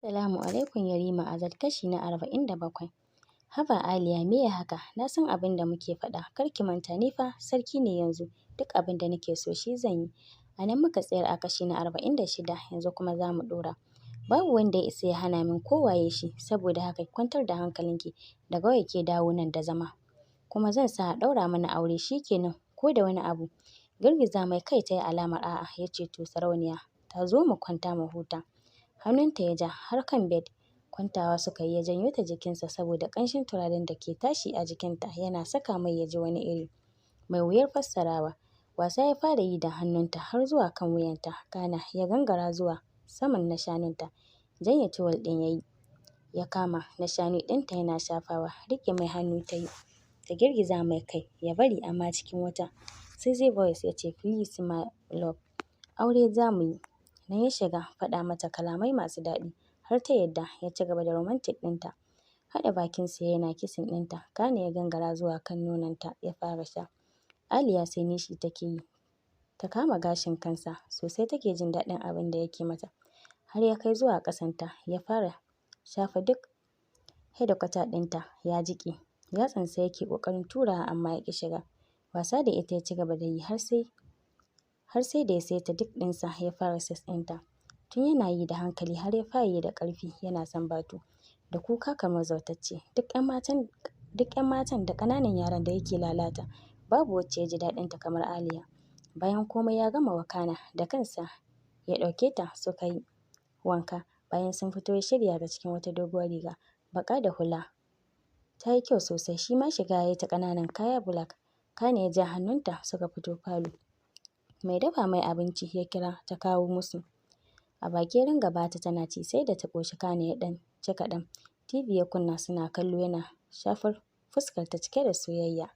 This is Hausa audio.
Assalamu alaikum Yarima Azal kashi na 47. Haba Aliya me ya haka? Na san abin da muke faɗa. Kar ki manta ni fa sarki ne yanzu. Duk abin da nake so shi zan yi. A nan muka tsayar a kashi na 46 yanzu kuma za mu ɗora. Babu wanda ya isa ya hana min kowaye shi saboda haka kwantar da hankalinki daga wai ke dawo nan da zama. Kuma zan sa a ɗaura mana aure shi kenan ko da wani abu. Girgiza mai kai ta yi alamar a'a ya ce to sarauniya ta zo mu kwanta mu huta. Hannunta ya ja har kan bed. Kwantawa suka yi ya janyo ta jikinsa saboda ƙanshin turaren da ke tashi a jikinta yana saka mai ya ji wani iri mai wuyar fassarawa. Wasa ya fara yi da hannunta har zuwa kan wuyanta, kana ya gangara zuwa saman na shanunta. Janye tuwal ɗin ya yi, ya kama na shanu ɗinta yana shafawa. Riƙe mai hannu ta yi, ta girgiza mai kai, ya bari amma cikin wata sexy voice ya ce please my love, aure za mu yi. Nan ya shiga faɗa mata kalamai masu daɗi har ta yadda ya ci gaba da romantic ɗinta. Haɗa bakinsa yana kissing ɗinta, kana ya gangara zuwa kan nononta ya fara sha. Aliya sai nishi take yi, ta kama gashin kansa sosai take jin daɗin abin da yake mata. Har ya kai zuwa ƙasanta ya fara shafa duk hedikwata ɗinta ya jiƙe. Yatsansa yake ƙoƙarin turawa amma ya ƙi shiga. Wasa da ita ya ci gaba da yi har sai da ya saita duk ɗinsa ya fara sex ɗinta. Tun yana yi da hankali har ya fara yi da ƙarfi yana sambatu da kuka kamar zautacce. Duk 'yan matan da ƙananan yaran da yake lalata babu wacce ya ji daɗinta kamar Aliya. Bayan komai ya gama wakana da kansa ya ɗauke ta suka yi wanka. Bayan sun fito ya shirya ta cikin wata doguwar riga baƙa da hula. Ta yi kyau sosai shi ma shiga ya yi ta ƙananan kaya black. Kana ya ja hannunta suka fito falo. Mai dafa mai abinci ya kira ta kawo musu. A baki ya ringa bata tana ci sai da ta ƙoshi kana ya ɗan ci kaɗan. TV ya kunna suna kallo yana shafar fuskarta cike da soyayya.